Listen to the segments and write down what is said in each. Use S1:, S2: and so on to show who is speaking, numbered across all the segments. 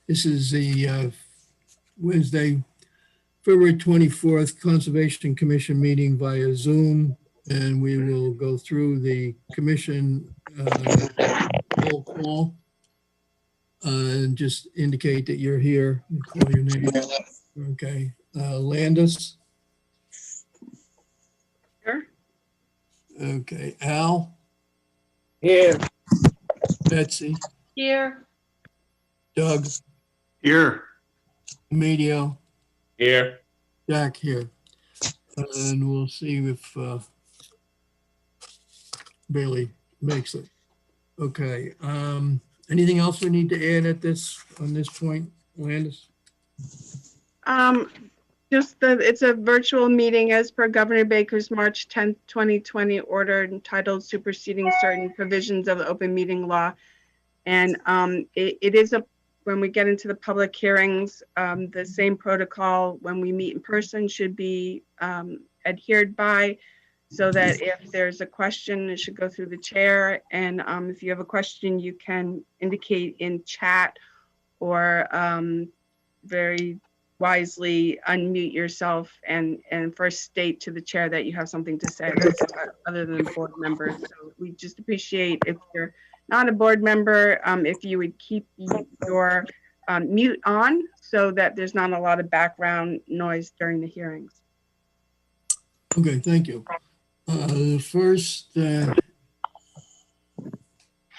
S1: This is the Wednesday, February 24th Conservation Commission meeting via Zoom, and we will go through the commission roll call and just indicate that you're here. You call your name. Okay. Landis.
S2: Here.
S1: Okay. Al.
S3: Here.
S1: Betsy.
S2: Here.
S1: Doug.
S4: Here.
S1: Emilio.
S3: Here.
S1: Jack here. And we'll see if Bailey makes it. Okay. Anything else we need to add on this point, Landis?
S2: Just that it's a virtual meeting as per Governor Baker's March 10th, 2020 order entitled Superseding Certain Provisions of the Open Meeting Law. And it is when we get into the public hearings, the same protocol when we meet in person should be adhered by, so that if there's a question, it should go through the chair. And if you have a question, you can indicate in chat or very wisely unmute yourself and first state to the chair that you have something to say other than board members. So we just appreciate if you're not a board member, if you would keep your mute on so that there's not a lot of background noise during the hearings.
S1: Okay, thank you. The first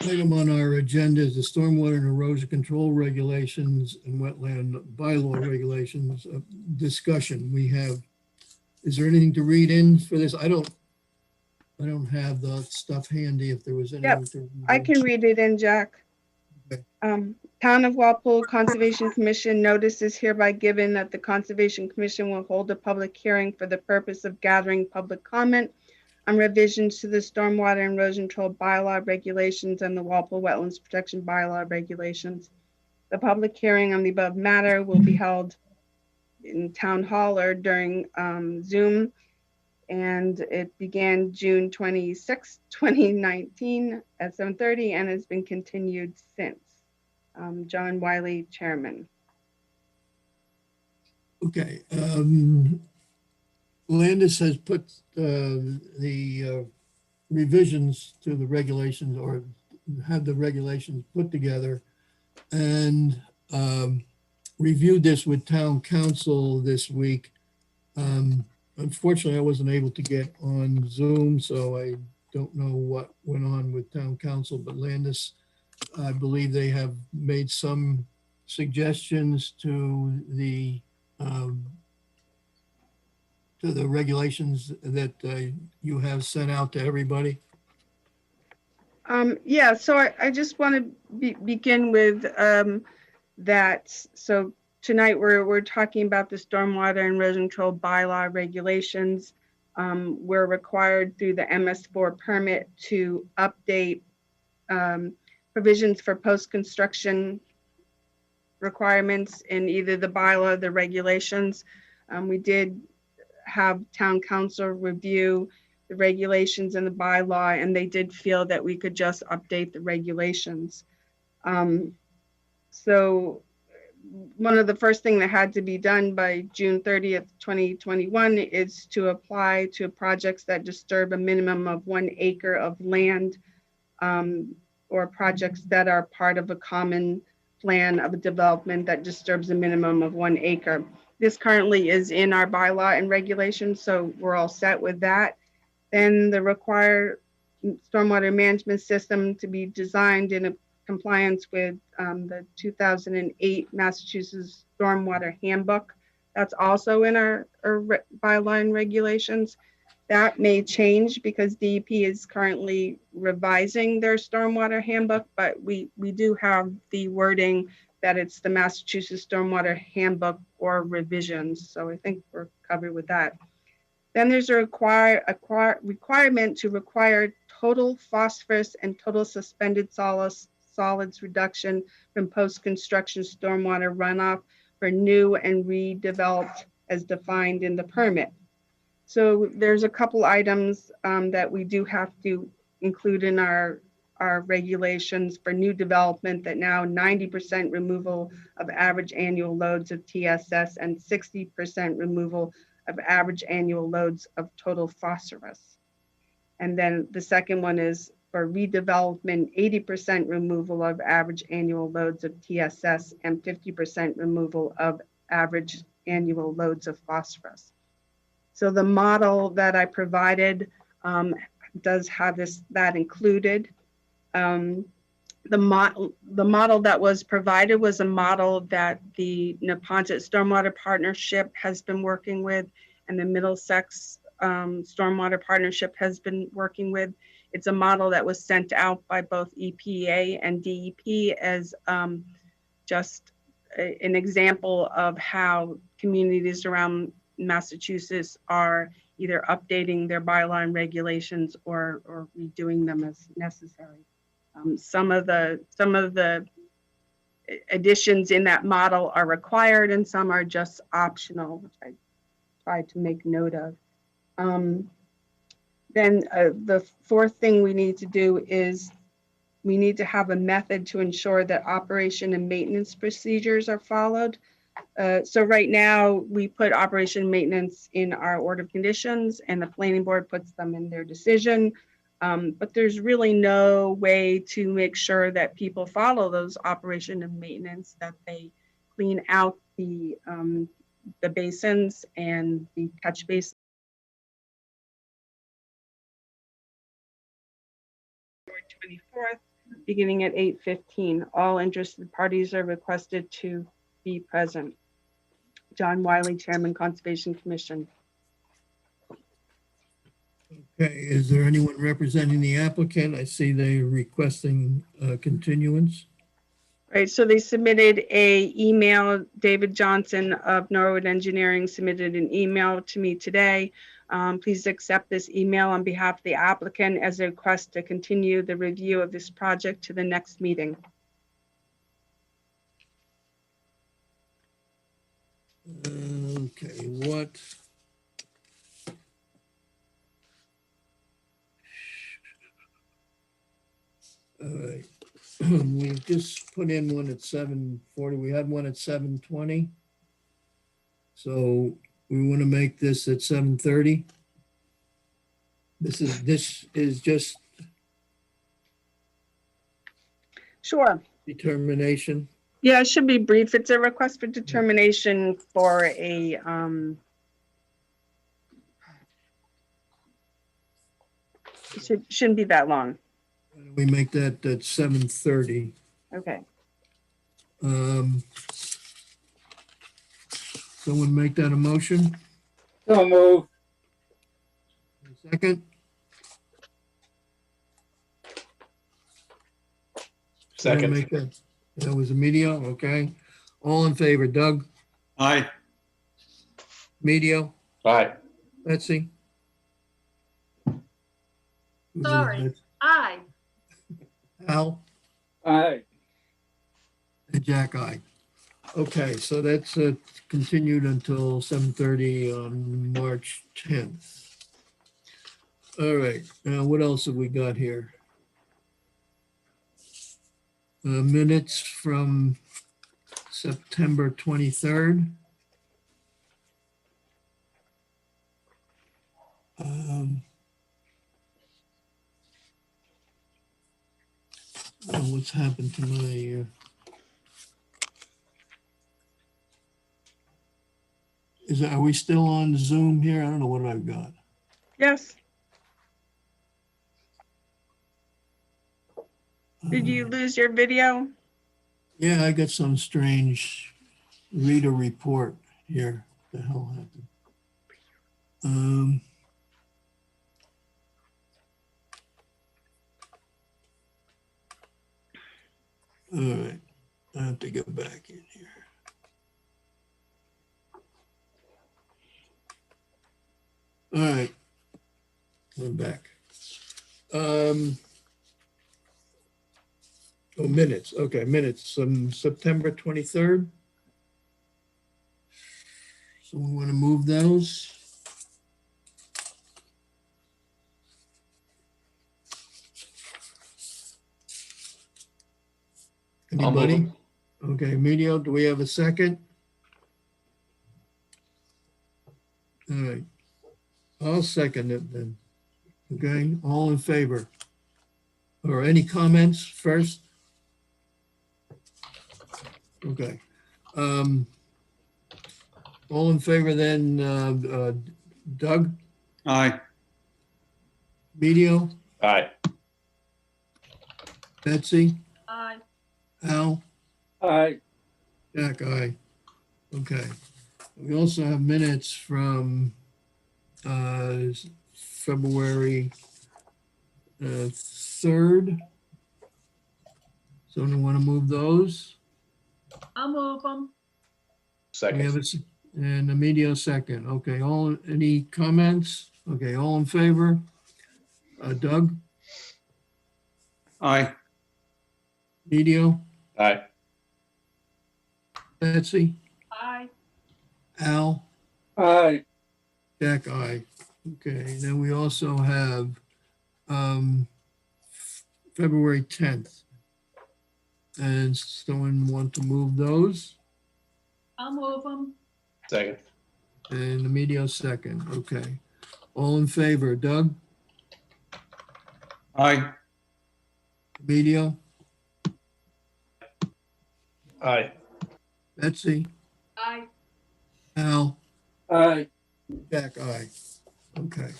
S1: item on our agenda is the stormwater and erosion control regulations and wetland bylaw regulations discussion. Is there anything to read in for this? I don't have the stuff handy if there was anything.
S2: Yep,
S1: to read
S2: I
S1: in.
S2: can read it in, Jack.
S1: Okay.
S2: Town of Walpole Conservation Commission notice is hereby given that the Conservation Commission will hold a public hearing for the purpose of gathering public comment on revisions to the stormwater and erosion control bylaw regulations and the Walpole Wetlands Protection Bylaw regulations. The public hearing on the above matter will be held in Town Hall or during Zoom, and it began June 26, 2019 at 7:30 and has been continued since. John Wiley, Chairman.
S1: Okay. Landis has put the revisions to the regulations, or had the regulations put together, and reviewed this with town council this week. Unfortunately, I wasn't able to get on Zoom, so I don't know what went on with town council, but Landis, I believe they have made some suggestions to the regulations that you have sent out to everybody.
S2: Yeah, so I just want to begin with that. So tonight we're talking about the stormwater and erosion control bylaw regulations. We're required through the MS4 permit to update provisions for post-construction requirements in either the bylaw or the regulations. We did have town council review the regulations and the bylaw, and they did feel that we could just update the regulations. So one of the first things that had to be done by June 30th, 2021 is to apply to projects that disturb a minimum of 1 acre of land, or projects that are part of a common plan of a development that disturbs a minimum of 1 acre. This currently is in our bylaw and regulations, so we're all set with that. Then the required stormwater management system to be designed in compliance with the 2008 Massachusetts Stormwater Handbook. That's also in our bylaw and regulations. That may change because DEP is currently revising their stormwater handbook, but we do have the wording that it's the Massachusetts Stormwater Handbook or revisions. So I think we're covered with that. Then there's a requirement to require total phosphorus and total suspended solids reduction from post-construction stormwater runoff for new and redeveloped as defined in the permit. So there's a couple items that we do have to include in our our regulations for new development that now 90% removal of average annual loads of TSS and 60% removal of average annual loads of total phosphorus. And then the second one is for redevelopment, 80% removal of average annual loads of TSS and 50% removal of average annual loads of phosphorus. So the model that I provided does have that included. The model that was provided was a model that the Neponset Stormwater Partnership has been working with, and the Middlesex Stormwater Partnership has been working with. It's a model that was sent out by both EPA and DEP as just an example of how communities around Massachusetts are either updating their bylaw and regulations or redoing them as necessary. Some of the additions in that model are required and some are just optional, which I tried to make note of. Then the fourth thing we need to do is we need to have a method to ensure that operation and maintenance procedures are followed. So right now we put operation and maintenance in our order of conditions and the planning board puts them in their decision. But there's really no way to make sure that people follow those operation and maintenance, that they clean out the basins and the catch basins. 24th, beginning at 8:15. All interested parties are requested to be present. John Wiley, Chairman, Conservation Commission.
S1: Okay, is there anyone representing the applicant? I see they're requesting continuance.
S2: Right, so they submitted a email. David Johnson of Norwood Engineering submitted an email to me today. Please accept this email on behalf of the applicant as a request to continue the review of this project to the next meeting.
S1: Okay, what? All right, we just put in one at 7:40. We had one at 7:20. So we want to make this at 7:30. This is just
S2: Sure.
S1: determination.
S2: Yeah, it should be brief. It's a request for determination for a it shouldn't be that long.
S1: We make that at 7:30.
S2: Okay.
S1: Someone make that a motion?
S3: So move.
S1: Second? Someone
S3: Second.
S1: make that? That was Emilio, okay. All in favor, Doug,
S4: Aye.
S1: Emilio,
S3: Aye.
S1: Betsy?
S5: Sorry. Aye.
S1: Al?
S3: Aye.
S1: And Jack, aye. Okay, so that's continued until 7:30 on March 10th. All right, now what else have we got here? Minutes from September 23rd. What's happened to my are we still on Zoom here? I don't know what I've got.
S2: Yes. Did you lose your video?
S1: Yeah, I got some strange reader report here. What the hell happened? All right, I have to go back in here. All right, I'm back. Oh, minutes. Okay, minutes. September 23rd. So we want to move those.
S4: I'll move
S1: Anybody?
S4: it.
S1: Okay, Emilio, do we have a second? All right. I'll second it then. Okay, all in favor? Or any comments first? Okay. All in favor then, Doug,
S4: Aye.
S1: Emilio,
S4: Aye.
S1: Betsy,
S5: Aye.
S1: Al?
S3: Aye.
S1: Jack, aye. Okay. We also have minutes from February 3rd. Someone want to move those?
S5: I'll move them.
S1: We have
S4: Second.
S1: and Emilio second. Okay, any comments? Okay, all in favor? Doug,
S4: Aye.
S1: Emilio,
S4: Aye.
S1: Betsy,
S5: Aye.
S1: Al?
S3: Aye.
S1: Jack, aye. Okay, then we also have February 10th. And someone want to move those?
S5: I'll move them.
S4: Second.
S1: And Emilio second, okay. All in favor, Doug,
S4: Aye.
S1: Emilio,
S4: Aye.
S1: Betsy,
S5: Aye.
S1: Al?
S3: Aye.
S1: Jack, aye. Okay.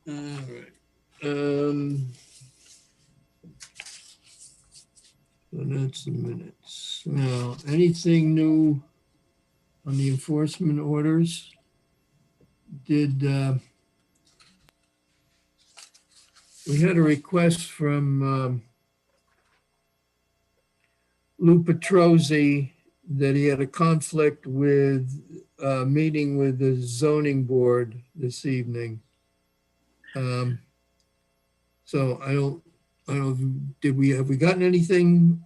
S1: All right. So that's the minutes. Now, anything new on the enforcement orders? Did, we had a request from Lou Petrosi that he had a conflict with meeting with the zoning board this evening. So I don't, have we gotten anything,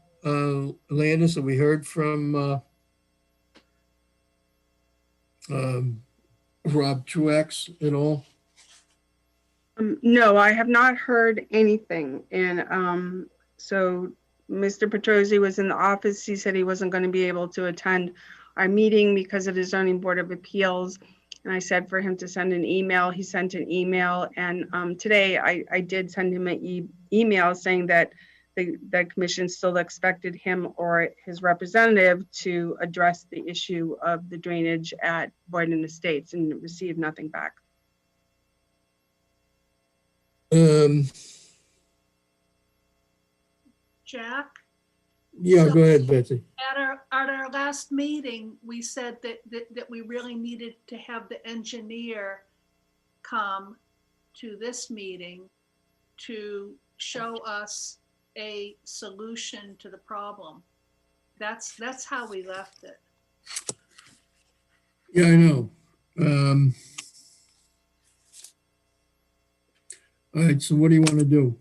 S1: Landis, have we heard from Rob Truex at all?
S2: No, I have not heard anything. And so Mr. Petrosi was in the office. He said he wasn't going to be able to attend our meeting because of the zoning board of appeals. And I said for him to send an email. He sent an email. And today I did send him an email saying that the commission still expected him or his representative to address the issue of the drainage at Boyden Estates, and received nothing back.
S5: Jack,
S1: Yeah, go ahead, Betsy.
S5: at our last meeting, we said that we really needed to have the engineer come to this meeting to show us a solution to the problem. That's how we left it.
S1: Yeah, I know. All right, so what do you want to do?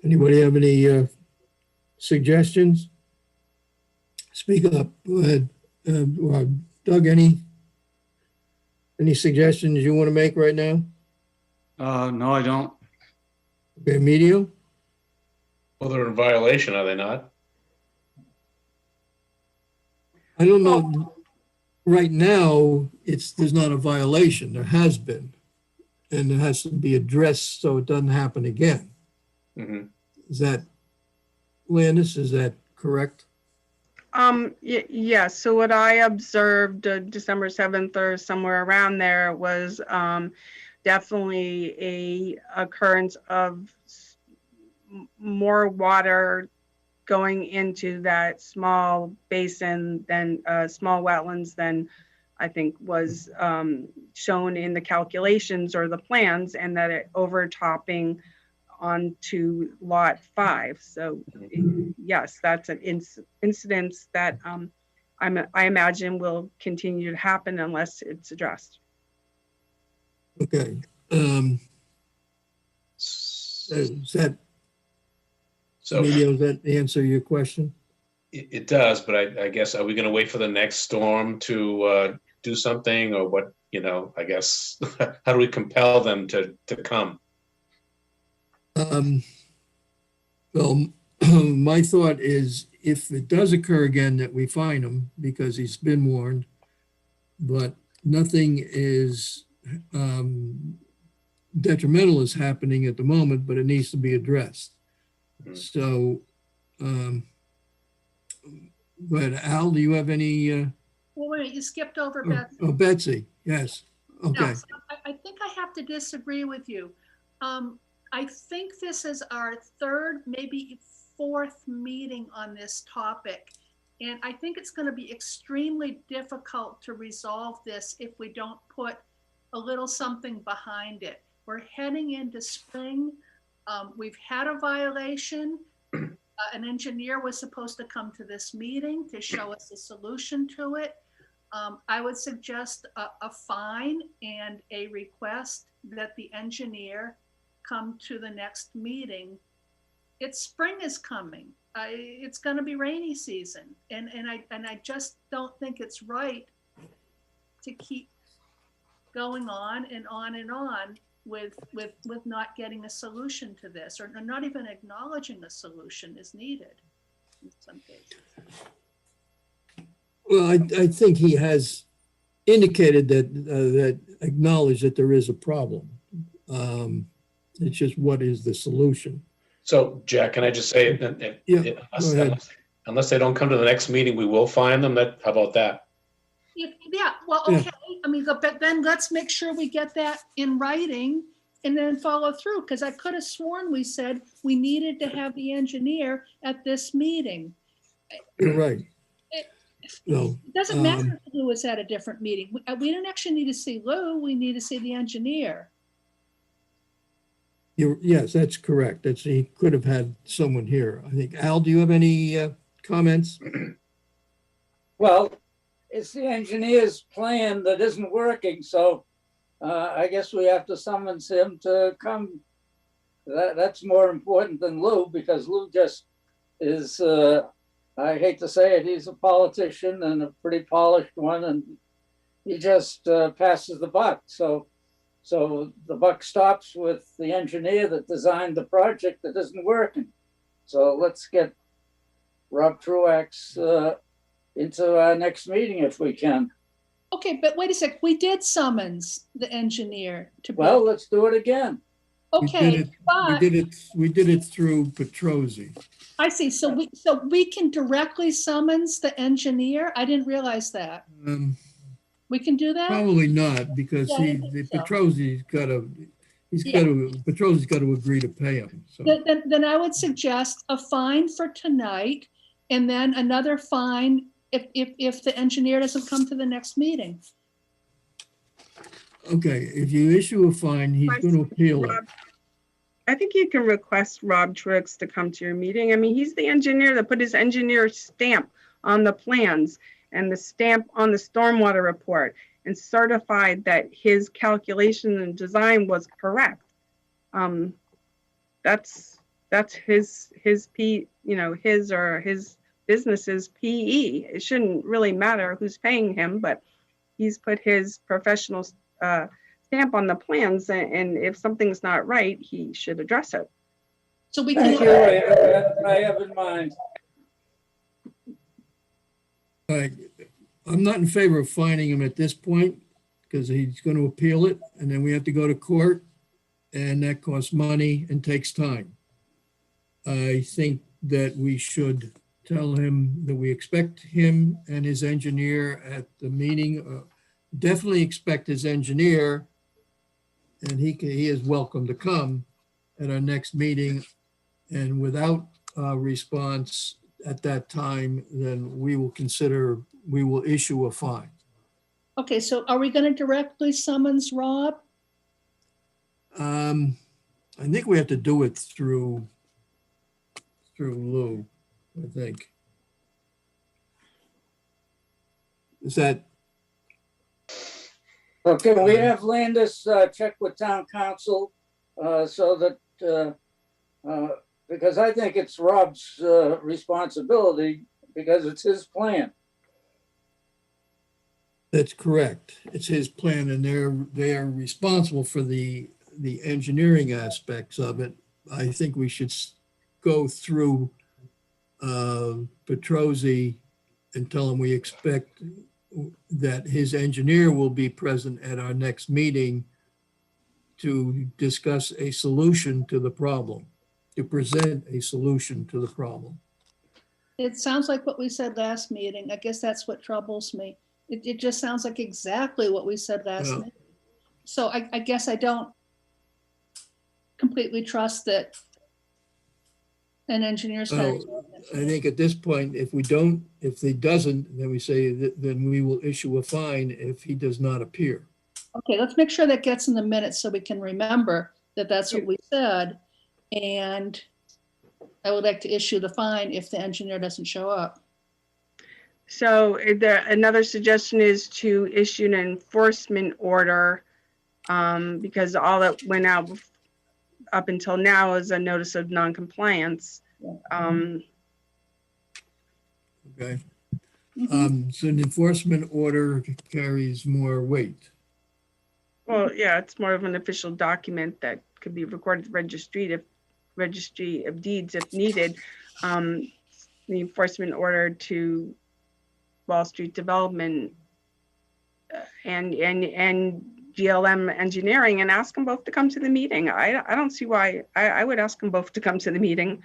S1: Anybody have any suggestions? Speak up. Go ahead. Doug, any suggestions you want to make right now?
S4: No, I don't.
S1: Okay, Emilio?
S4: Well, they're in violation, are they not?
S1: I don't know. Right now, there's not a violation. There has been. And it has to be addressed so it doesn't happen again.
S4: Mm-hmm.
S1: Is that, Landis, is that correct?
S2: Yes. So what I observed December 7th or somewhere around there was definitely a occurrence of more water going into that small basin than small wetlands than I think was shown in the calculations or the plans, and that it overtopping onto lot 5. So yes, that's an incidence that I imagine will continue to happen unless it's addressed.
S1: Okay. Is that,
S4: So
S1: Emilio, does that answer your question?
S4: it does, but I guess, are we going to wait for the next storm to do something, or what, I guess, how do we compel them to come?
S1: Well, my thought is if it does occur again, that we fine him because he's been warned, but nothing is detrimental is happening at the moment, but it needs to be addressed.
S4: Mhm.
S1: So, but Al, do you have any,
S5: Well, wait, you skipped over Beth.
S1: oh, Betsy, yes, okay.
S5: No, so I think I have to disagree with you. I think this is our third, maybe fourth meeting on this topic. And I think it's going to be extremely difficult to resolve this if we don't put a little something behind it. We're heading into spring. We've had a violation. An engineer was supposed to come to this meeting to show us a solution to it. I would suggest a fine and a request that the engineer come to the next meeting. Spring is coming. It's going to be rainy season, and I just don't think it's right to keep going on and on and on with not getting a solution to this, or not even acknowledging a solution is needed in some cases.
S1: Well, I think he has indicated that acknowledged that there is a problem. It's just what is the solution?
S4: So, Jack, can I just say,
S1: Yeah, go ahead.
S4: unless they don't come to the next meeting, we will fine them. How about that?
S5: Yeah, well,
S1: Yeah.
S5: okay. I mean, but then let's make sure we get that in writing and then follow through, because I could have sworn we said we needed to have the engineer at this meeting.
S1: You're right. No,
S5: It doesn't matter if Lou was at a different meeting. We don't actually need to see Lou, we need to see the engineer.
S1: yes, that's correct. He could have had someone here. I think, Al, do you have any comments?
S3: Well, it's the engineer's plan that isn't working, so I guess we have to summons him to come. That's more important than Lou, because Lou just is, I hate to say it, he's a politician and a pretty polished one, and he just passes the buck. So the buck stops with the engineer that designed the project that isn't working. So let's get Rob Truax into our next meeting if we can.
S5: Okay, but wait a sec, we did summons the engineer to.
S3: Well, let's do it again.
S5: Okay, but
S1: We did it through Petrosi.
S5: I see, so we can directly summons the engineer? I didn't realize that. We can do that?
S1: Probably not, because
S5: Yeah, I didn't think so.
S1: Petrosi's got to agree to pay him. So,
S5: Then I would suggest a fine for tonight, and then another fine if the engineer doesn't come to the next meeting.
S1: okay, if you issue a fine, he's going to appeal it.
S2: Rob, I think you can request Rob Truax to come to your meeting. I mean, he's the engineer that put his engineer stamp on the plans and the stamp on the stormwater report and certified that his calculation and design was correct. That's his business's PE. It shouldn't really matter who's paying him, but he's put his professional stamp on the plans, and if something's not right, he should address it.
S5: So we
S3: Thank
S5: can.
S3: you. I have in mind.
S1: I'm not in favor of fining him at this point because he's going to appeal it, and then we have to go to court, and that costs money and takes time. I think that we should tell him that we expect him and his engineer at the meeting. Definitely expect his engineer, and he is welcome to come at our next meeting. And without a response at that time, then we will issue a fine.
S5: Okay, so are we going to directly summons Rob?
S1: I think we have to do it through Lou, I think. Is that,
S3: Okay, we have Landis check with town council so that, because I think it's Rob's responsibility because it's his plan.
S1: That's correct. It's his plan and they're responsible for the engineering aspects of it. I think we should go through Petrosi and tell him we expect that his engineer will be present at our next meeting to discuss a solution to the problem, to present a solution to the problem.
S5: It sounds like what we said last meeting. I guess that's what troubles me. It just sounds like exactly what we said last
S1: Yeah.
S5: meeting. So I guess I don't completely trust that an engineer's gonna.
S1: Well, I think at this point, if he doesn't, then we say that then we will issue a fine if he does not appear.
S5: Okay, let's make sure that gets in the minutes so we can remember that that's what we said. And I would like to issue the fine if the engineer doesn't show up.
S2: So another suggestion is to issue an enforcement order, because all that went out up until now is a notice of non-compliance.
S1: Okay.
S5: Mhm.
S1: So an enforcement order carries more weight.
S2: Well, yeah, it's more of an official document that could be recorded at the registry of deeds if needed. The enforcement order to Wall Street Development and GLM Engineering, and ask them both to come to the meeting. I don't see why. I would ask them both to come to the meeting.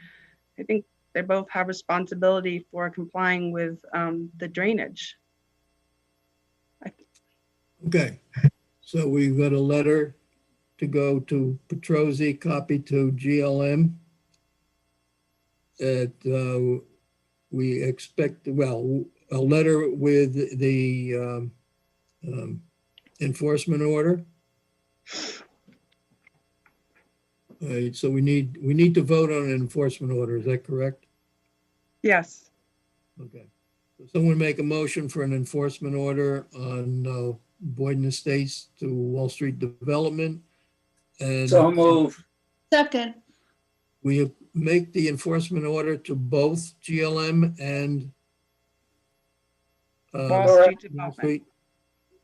S2: I think they both have responsibility for complying with the drainage.
S1: Okay, so we've got a letter to go to Petrosi, copy to GLM. That we expect, well, a letter with the enforcement order. All right, so we need to vote on an enforcement order, is that correct?
S2: Yes.
S1: Okay. So someone make a motion for an enforcement order on Boyden Estates to Wall Street Development. And
S3: So move.
S5: Second,
S1: we make the enforcement order to both GLM and
S2: Wall
S3: Correct.
S2: Street
S1: Wall
S2: Development.
S1: Street.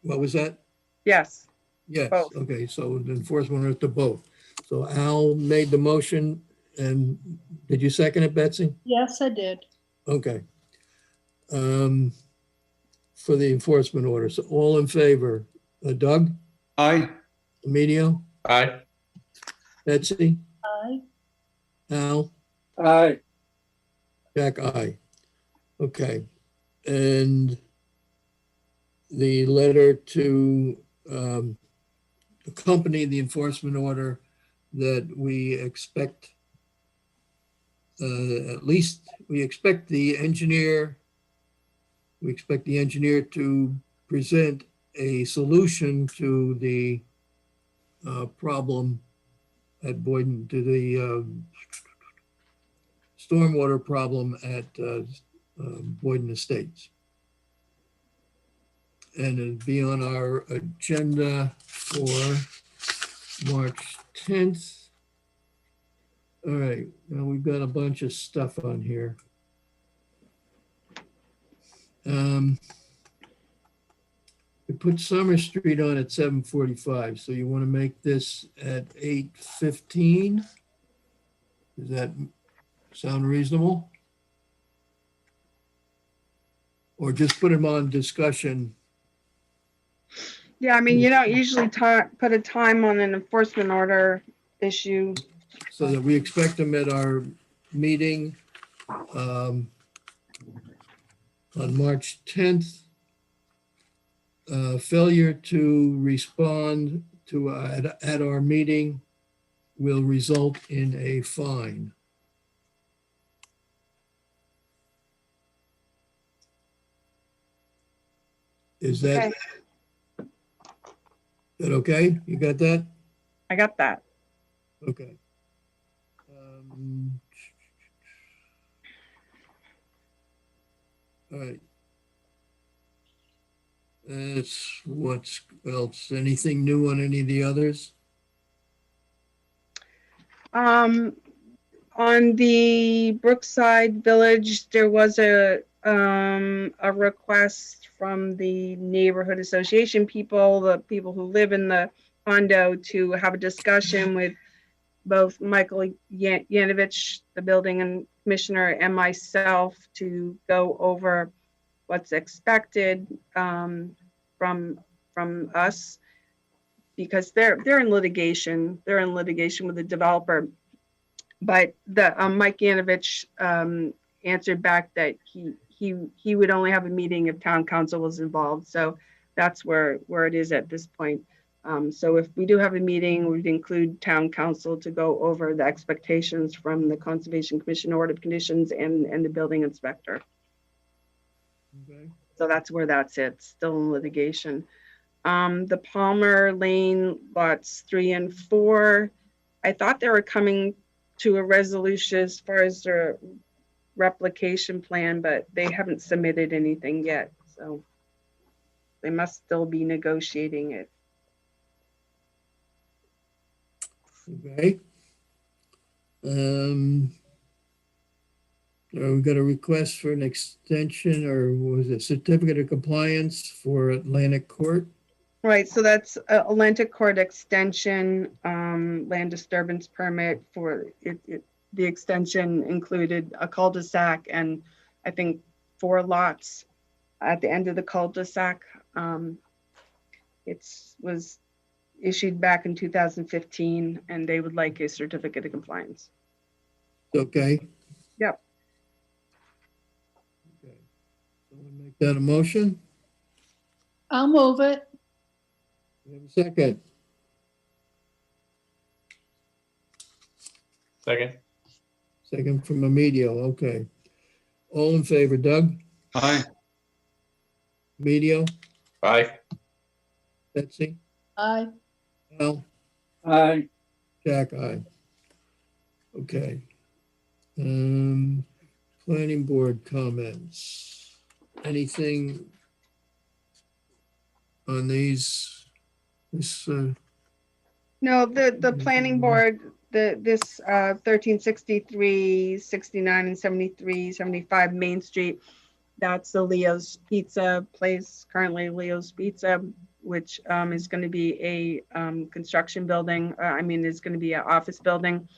S1: What was that?
S2: Yes.
S1: Yes,
S2: Both.
S1: okay, so the enforcement order to both. So Al made the motion, and did you second it, Betsy?
S5: yes, I did.
S1: Okay. For the enforcement order, so all in favor, Doug,
S6: Aye.
S1: Emilio,
S4: Aye.
S1: Betsy,
S5: Aye.
S1: Al,
S3: Aye.
S1: Jack, aye. Okay, and the letter to accompany the enforcement order that we expect, at least we expect the engineer to present a solution to the problem at Boyden, to the stormwater problem at Boyden Estates. And it'd be on our agenda for March 10th. All right, now we've got a bunch of stuff on here. We put Summer Street on at 7:45, so you want to make this at 8:15? Does that sound reasonable? Or just put them on discussion?
S2: Yeah, I mean, you don't usually put a time on an enforcement order issue.
S1: So that we expect them at our meeting on March 10th. Failure to respond to at our meeting will result in a fine. Is that,
S2: Okay.
S1: that okay? You got that?
S2: I got that.
S1: Okay. All right. That's what's else. Anything new on any of the others?
S2: On the Brookside Village, there was a a request from the neighborhood association people, the people who live in the condo, to have a discussion with both Michael Yanovich, the building commissioner, and myself to go over what's expected from us, because they're in litigation. They're in litigation with the developer. But the Mike Yanovich answered back that he would only have a meeting if town council was involved. So that's where it is at this point. So if we do have a meeting, we'd include town council to go over the expectations from the Conservation Commission order of conditions and the building inspector.
S1: Okay.
S2: So that's where that sits, still in litigation. The Palmer Lane lots 3 and 4, I thought they were coming to a resolution as far as their replication plan, but they haven't submitted anything yet. So they must still be negotiating it.
S1: Okay. We got a request for an extension, or was it certificate of compliance for Atlantic Court?
S2: Right, so that's Atlantic Court extension, land disturbance permit for it. The extension included a cul-de-sac and I think 4 lots at the end of the cul-de-sac. It was issued back in 2015 and they would like a certificate of compliance.
S1: Okay.
S2: Yep.
S1: Okay. Someone make that a motion?
S5: I'll move it.
S1: We have a second.
S4: Second.
S1: Second from Emilio. Okay. All in favor, Doug?
S6: Aye.
S1: Emilio?
S4: Aye.
S1: Betsy?
S5: Aye.
S1: Al?
S3: Aye.
S1: Jack, aye. Okay. Planning board comments. Anything on these?
S2: No, the planning board, this 1363, 69, and 73, 75 Main Street, that's the Leo's Pizza place, currently Leo's Pizza, which is going to be a construction building. It's going to be an office building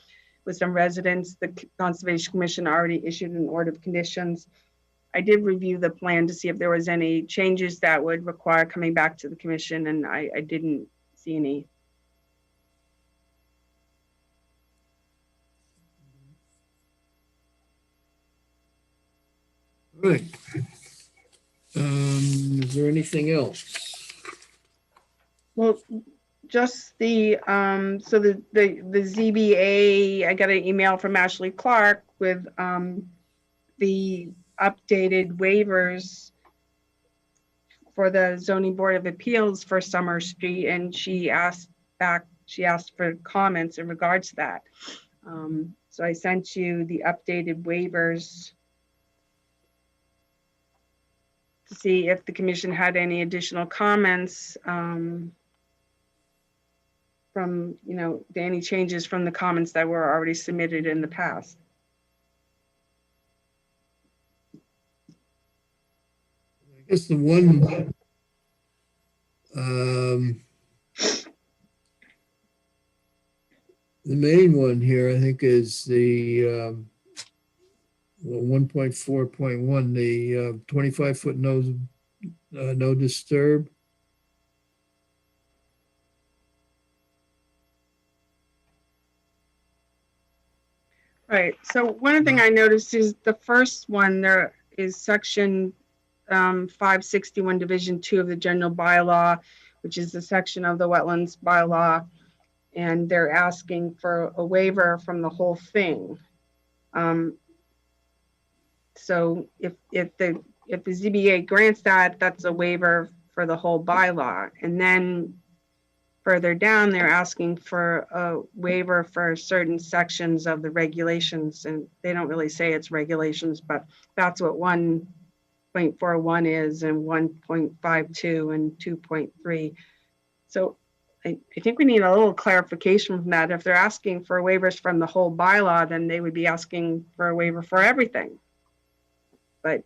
S2: with some residents. The Conservation Commission already issued an order of conditions. I did review the plan to see if there was any changes that would require coming back to the commission, and I didn't see any.
S1: All right. Is there anything else?
S2: Well, just the ZBA, I got an email from Ashley Clark with the updated waivers for the zoning board of appeals for Summer Street, and she asked for comments in regards to that. So I sent you the updated waivers to see if the commission had any additional comments from, any changes from the comments that were already submitted in the past.
S1: I guess the one, the main one here, I think, is the 1.4.1, the 25-foot no disturb.
S2: Right. So one thing I noticed is the first one, there is section 561 division 2 of the general bylaw, which is the section of the wetlands bylaw. And they're asking for a waiver from the whole thing. So if the ZBA grants that, that's a waiver for the whole bylaw. And then further down, they're asking for a waiver for certain sections of the regulations. And they don't really say it's regulations, but that's what 1.41 is, and 1.52 and 2.3. So I think we need a little clarification from that. If they're asking for waivers from the whole bylaw, then they would be asking for a waiver for everything. But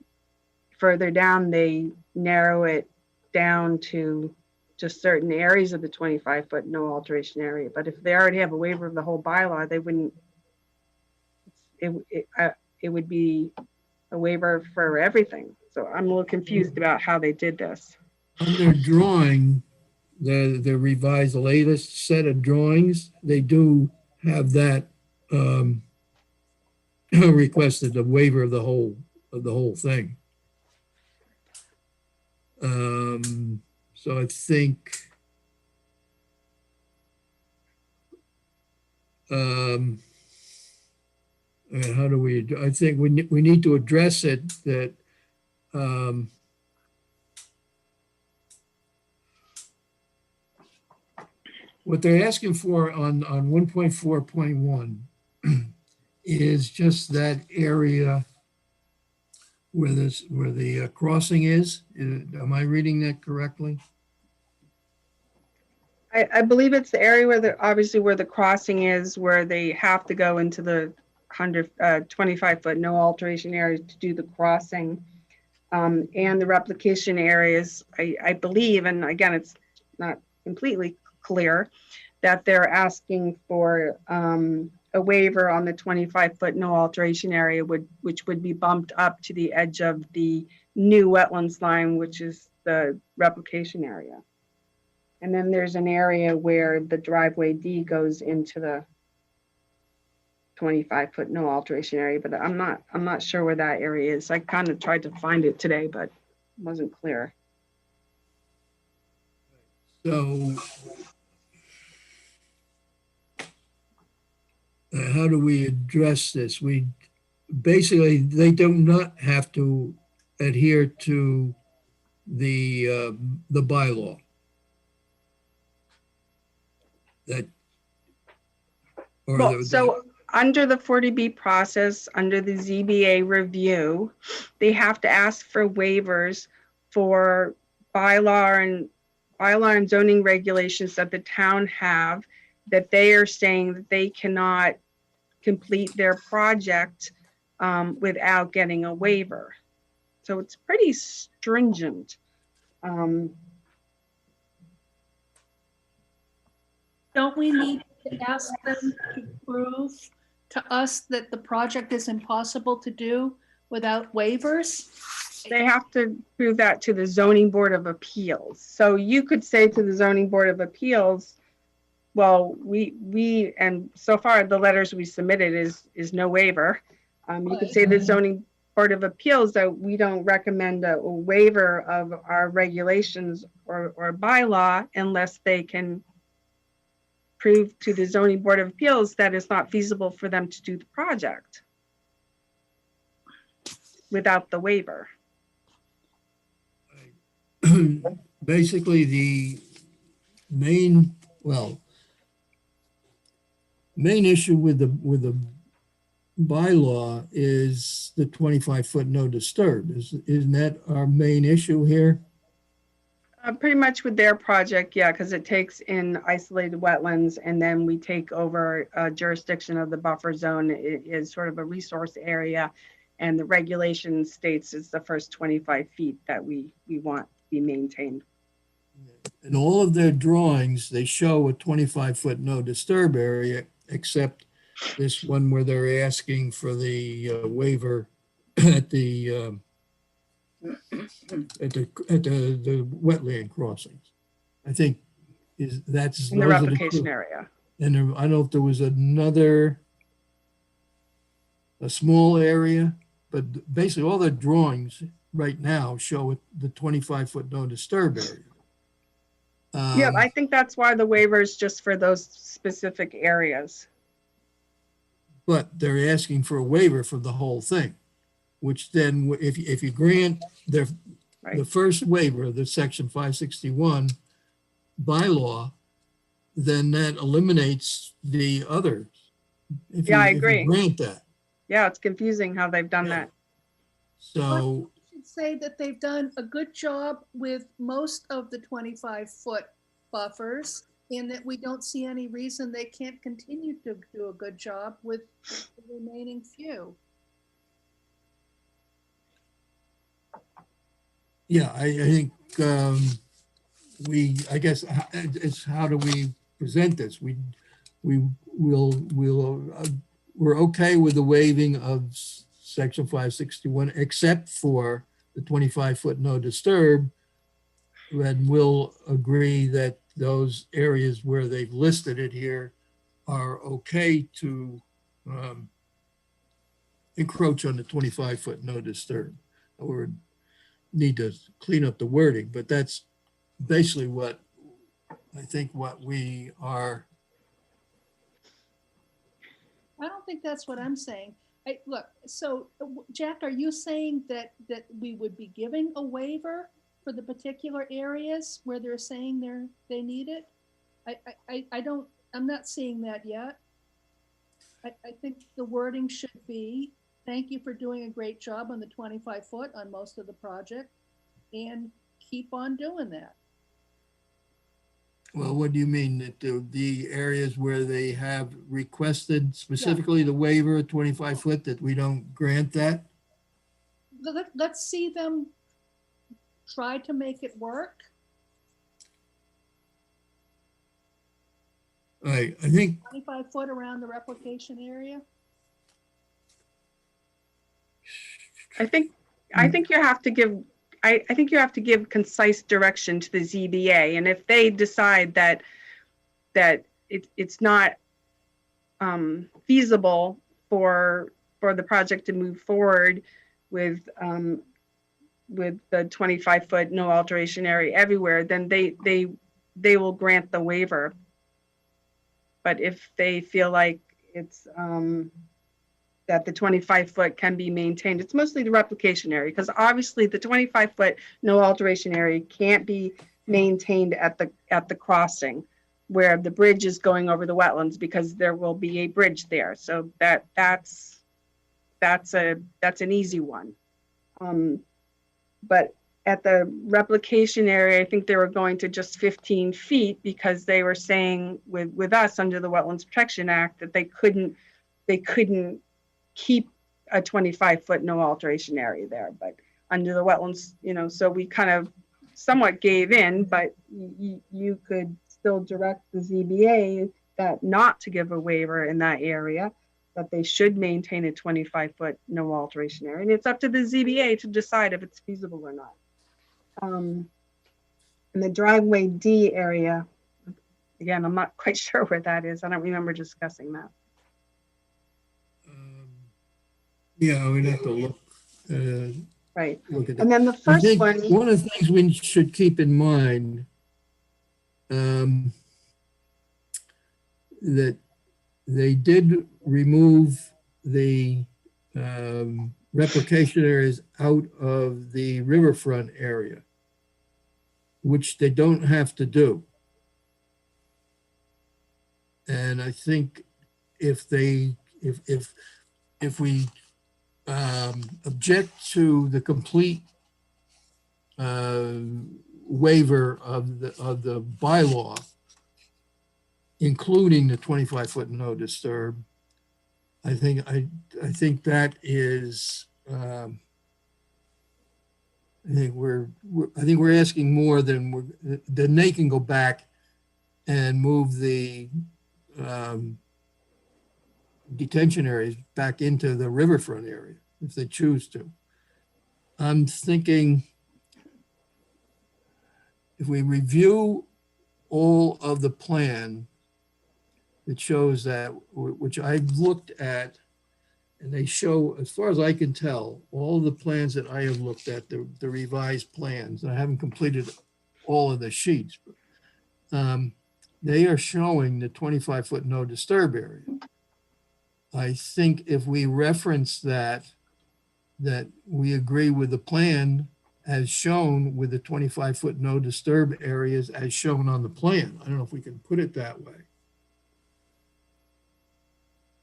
S2: further down, they narrow it down to just certain areas of the 25-foot no alteration area. But if they already have a waiver of the whole bylaw, they wouldn't, it would be a waiver for everything. So I'm a little confused about how they did this.
S1: On their drawing, the revised latest set of drawings, they do have that requested a waiver of the whole thing. So I think how do we, I think we need to address it that what they're asking for on 1.4.1 is just that area where the crossing is. Am I reading that correctly?
S2: I believe it's the area where obviously where the crossing is, where they have to go into the 25-foot no alteration area to do the crossing. And the replication areas, I believe, and again, it's not completely clear, that they're asking for a waiver on the 25-foot no alteration area, which would be bumped up to the edge of the new wetlands line, which is the replication area. And then there's an area where the driveway D goes into the 25-foot no alteration area, but I'm not sure where that area is. I kind of tried to find it today, but it wasn't clear.
S1: So how do we address this? We basically, they do not have to adhere to the bylaw. That or
S2: Well, so under the 40B process, under the ZBA review, they have to ask for waivers for bylaw and zoning regulations that the town have, that they are saying that they cannot complete their project without getting a waiver. So it's pretty stringent.
S5: Don't we need to ask them to prove to us that the project is impossible to do without waivers?
S2: They have to prove that to the zoning board of appeals. So you could say to the zoning board of appeals, well, we and so far the letters we submitted is no waiver. You could say the zoning board of appeals that we don't recommend a waiver of our regulations or bylaw unless they can prove to the zoning board of appeals that it's not feasible for them to do the project without the waiver.
S1: basically the main issue with the bylaw is the 25-foot no disturb. Isn't that our main issue here?
S2: Pretty much with their project, yeah, because it takes in isolated wetlands and then we take over jurisdiction of the buffer zone. It is sort of a resource area, and the regulation states it's the first 25 feet that we want to be maintained.
S1: In all of their drawings, they show a 25-foot no disturb area, except this one where they're asking for the waiver at the wetland crossings. I think that's
S2: In the replication area.
S1: And I don't know if there was a small area, but basically all the drawings right now show the 25-foot no disturb area.
S2: Yeah, I think that's why the waiver is just for those specific areas.
S1: But they're asking for a waiver for the whole thing, which then if you grant the first waiver, the section 561 bylaw, then that eliminates the others.
S2: I agree.
S1: If you grant that.
S2: Yeah, it's confusing how they've done that.
S1: So
S5: I should say that they've done a good job with most of the 25-foot buffers, and that we don't see any reason they can't continue to do a good job with the remaining few.
S1: Yeah, I think I guess it's how do we present this? We're okay with the waiving of section 561, except for the 25-foot no disturb. And we'll agree that those areas where they've listed it here are okay to encroach on the 25-foot no disturb. Or need to clean up the wording, but that's basically what I think what we are.
S5: I don't think that's what I'm saying. Look, so Jack, are you saying that we would be giving a waiver for the particular areas where they're saying they need it? I'm not seeing that yet. I think the wording should be, thank you for doing a great job on the 25 foot on most of the project, and keep on doing that.
S1: Well, what do you mean that the areas where they have requested specifically the waiver of 25 foot that we don't grant that?
S5: Let's see them try to make it work.
S1: I think
S5: 25 foot around the replication area.
S2: I think you have to give, I think you have to give concise direction to the ZBA. And if they decide that it's not feasible for the project to move forward with the 25-foot no alteration area everywhere, then they will grant the waiver. But if they feel like it's that the 25-foot can be maintained, it's mostly the replication area, because obviously the 25-foot no alteration area can't be maintained at the crossing where the bridge is going over the wetlands, because there will be a bridge there. So that's an easy one. But at the replication area, I think they were going to just 15 feet because they were saying with us under the Wetlands Protection Act that they couldn't keep a 25-foot no alteration area there. But under the wetlands, so we kind of somewhat gave in, but you could still direct the ZBA that not to give a waiver in that area, that they should maintain a 25-foot no alteration area. And it's up to the ZBA to decide if it's feasible or not. In the driveway D area, again, I'm not quite sure where that is. I don't remember discussing that.
S1: yeah, we'd have to look.
S2: Right.
S1: Look at that.
S2: And then the
S1: I
S2: first
S1: think
S2: one,
S1: one of the things we should keep in mind that they did remove the replication areas out of the riverfront area, which they don't have to do. And I think if we object to the complete waiver of the bylaw, including the 25-foot no disturb, I think that is I think we're asking more than they can go back and move the detention areas back into the riverfront area if they choose to. I'm thinking if we review all of the plan, it shows that, which I've looked at, and they show, as far as I can tell, all the plans that I have looked at, the revised plans. I haven't completed all of the sheets, but they are showing the 25-foot no disturb area. I think if we reference that we agree with the plan as shown with the 25-foot no disturb areas as shown on the plan. I don't know if we can put it that way.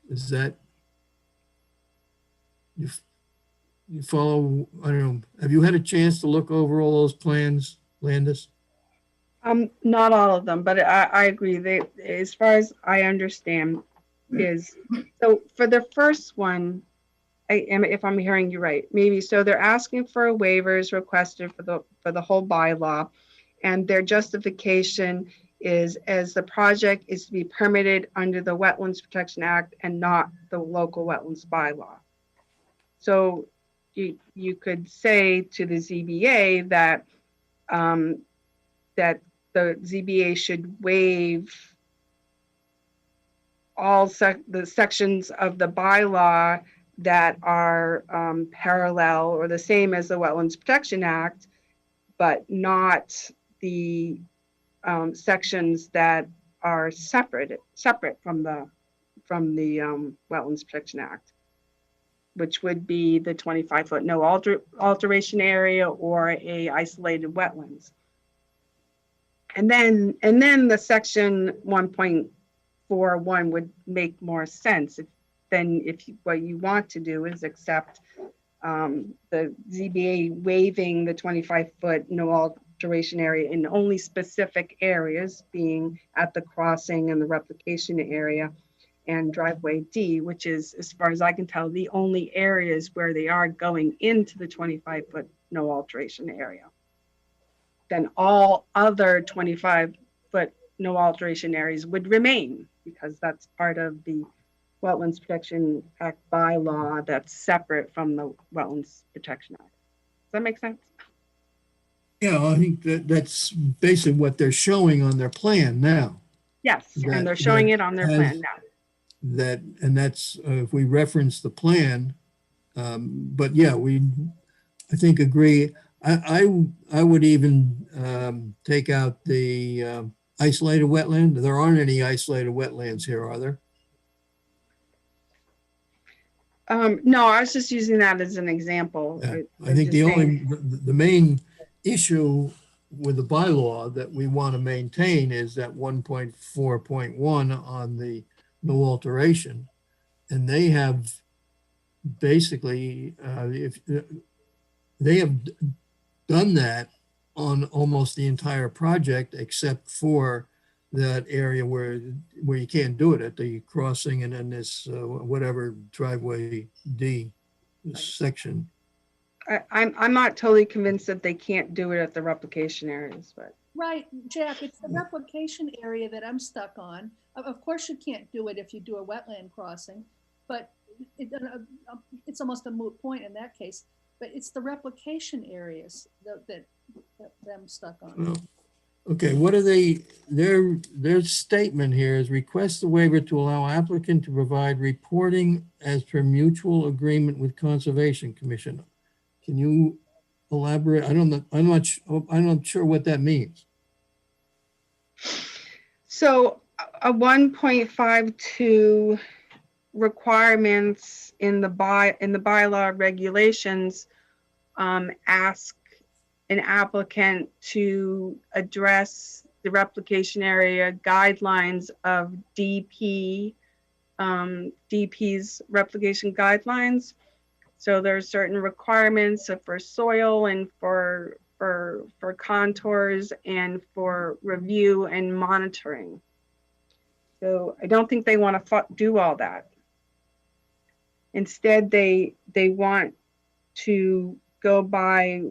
S1: Is that, you follow, I don't know, have you had a chance to look over all those plans, Landis?
S2: not all of them, but I agree. They, as far as I understand, is so for the first one, I am, if I'm hearing you right, maybe, so they're asking for a waivers requested for the whole bylaw. And their justification is as the project is to be permitted under the Wetlands Protection Act and not the local wetlands bylaw. So you could say to the ZBA that, that the ZBA should waive all the sections of the bylaw that are parallel or the same as the Wetlands Protection Act, but not the sections that are separate from the Wetlands Protection Act, which would be the 25-foot no alteration area or a isolated wetlands. And then the section 1.41 would make more sense if what you want to do is accept the ZBA waiving the 25-foot no alteration area in only specific areas, being at the crossing and the replication area and driveway D, which is, as far as I can tell, the only areas where they are going into the 25-foot no alteration area. Then all other 25-foot no alteration areas would remain because that's part of the Wetlands Protection Act bylaw that's separate from the Wetlands Protection Act. Does that make sense?
S1: Yeah, I think that's basically what they're showing on their plan now.
S2: Yes,
S1: That-
S2: and they're showing
S1: that
S2: it on their
S1: has-
S2: plan now.
S1: And that's, if we reference the plan, but yeah, I think agree. I would even take out the isolated wetland. There aren't any isolated wetlands here, are there?
S2: No, I was just using that as an example.
S1: Yeah. I
S2: I'm
S1: think
S2: just saying-
S1: the main issue with the bylaw that we want to maintain is that 1.4.1 on the no alteration. And they have basically, if they have done that on almost the entire project, except for that area where you can't do it at the crossing and then this whatever driveway D section.
S2: I'm not totally convinced that they can't do it at the replication areas, but
S5: Right, Jack, it's the replication area that I'm stuck on. Of course, you can't do it if you do a wetland crossing, but it's almost a moot point in that case. But it's the replication areas that I'm stuck on.
S1: Well, okay, what are their statement here is request the waiver to allow applicant to provide reporting as per mutual agreement with Conservation Commission. Can you elaborate? I'm not sure what that means.
S2: so a 1.52 requirements in the bylaw regulations ask an applicant to address the replication area guidelines of DP's replication guidelines. So there are certain requirements for soil and for contours and for review and monitoring. So I don't think they want to do all that. Instead, they want to go by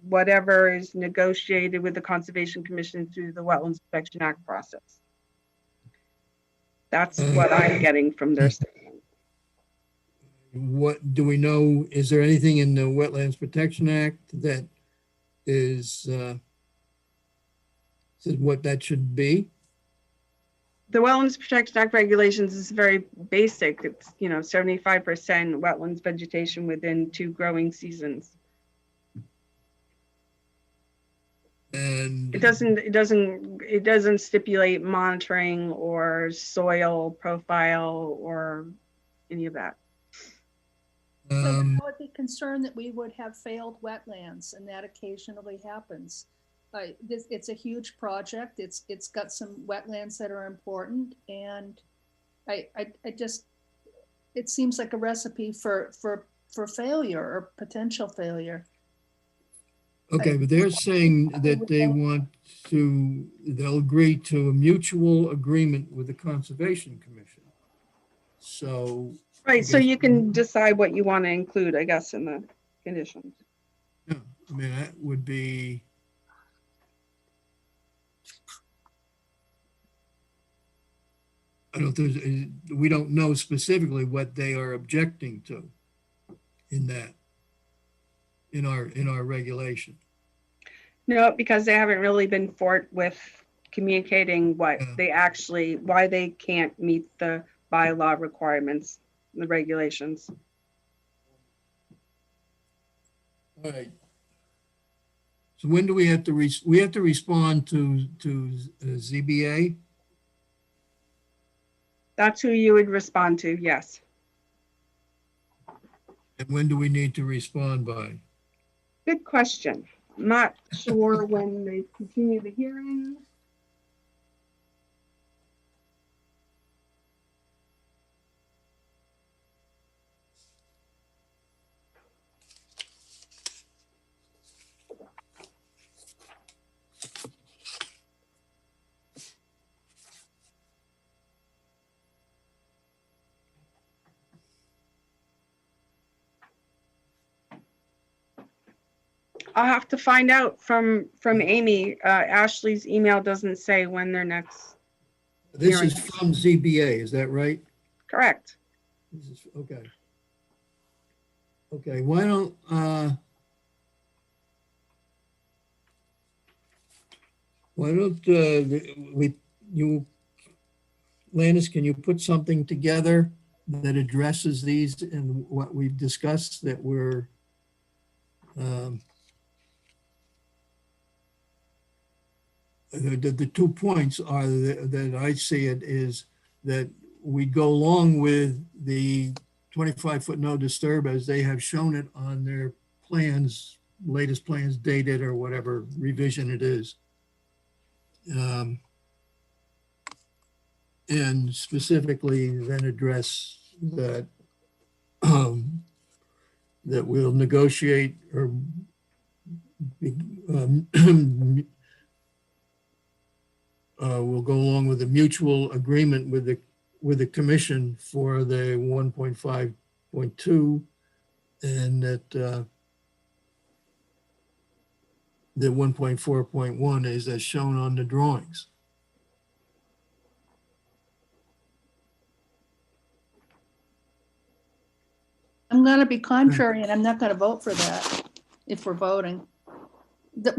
S2: whatever is negotiated with the Conservation Commission through the Wetlands Protection Act process. That's what I'm getting from their statement.
S1: What do we know? Is there anything in the Wetlands Protection Act that is says what that should be?
S2: The Wetlands Protection Act regulations is very basic. It's 75% wetlands vegetation within 2 growing seasons.
S1: And
S2: It doesn't stipulate monitoring or soil profile or any of that.
S5: So I would be concerned that we would have failed wetlands, and that occasionally happens. It's a huge project. It's got some wetlands that are important, and it seems like a recipe for failure or potential failure.
S1: okay, but they're saying that they'll agree to a mutual agreement with the Conservation Commission. So
S2: Right, so
S1: guess-
S2: you can decide what you want to include, I guess, in the conditions.
S1: Yeah, I mean, that would be. I don't think, we don't know specifically what they are objecting to in that, in our regulation.
S2: No, because they haven't really been forth with communicating what
S1: Yeah.
S2: they actually, why they can't meet the bylaw requirements, the regulations.
S1: All right. So when do we have to, we have to respond to ZBA?
S2: That's who you would respond to, yes.
S1: And when do we need to respond by?
S2: Good question. I'm not sure when they continue the hearing. I'll have to find out from Amy. Ashley's email doesn't say when their next,
S1: This is
S2: Hearing.
S1: from ZBA, is that right?
S2: correct.
S1: This is, okay. Okay, why don't, Landis, can you put something together that addresses these and what we've discussed that we're, the 2 points are that I see it is that we go along with the 25-foot no disturb as they have shown it on their plans, latest plans dated or whatever revision it is. And specifically then address that, that we'll negotiate or we'll go along with a mutual agreement with the commission for the 1.5.2 and that the 1.4.1 is as shown on the drawings.
S5: I'm gonna be contrary and I'm not gonna vote for that if we're voting. It's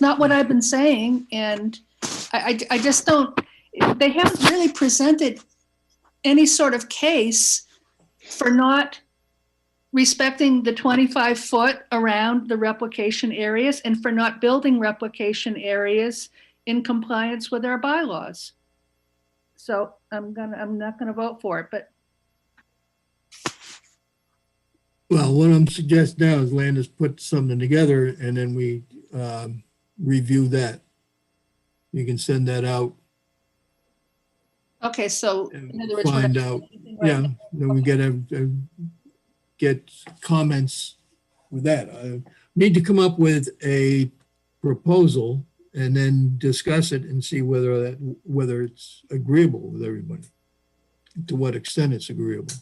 S5: not what I've been saying and I just don't, they haven't really presented any sort of case for not respecting the 25-foot around the replication areas and for not building replication areas in compliance with our bylaws. So I'm not gonna vote for it, but
S1: Well, what I'm suggesting now is Landis put something together and then we review that. You can send that out
S5: okay, so in other words, we're
S1: find
S5: not
S1: out,
S5: doing anything right
S1: yeah,
S5: now.
S1: then we get comments with that. Need to come up with a proposal and then discuss it and see whether it's agreeable with everybody, to what extent it's agreeable.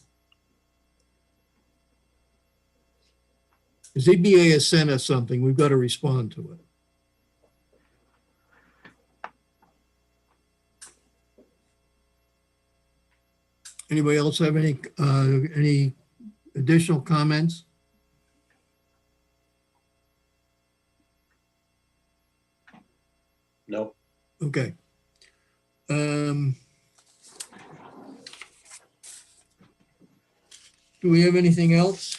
S1: The ZBA has sent us something, we've got to respond to it. Anybody else have any additional comments?
S4: No,
S1: Okay. Do we have anything else?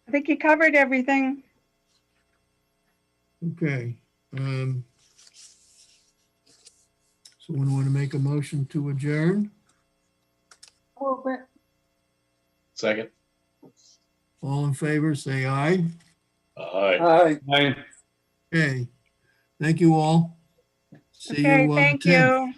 S2: I think you covered everything.
S1: Okay. Someone want to make a motion to adjourn?
S4: second.
S1: All in favor, say aye.
S4: Aye.
S3: Aye.
S1: Okay. Thank you all. See you
S2: Okay,
S1: on the
S2: thank
S1: 10th.
S2: you.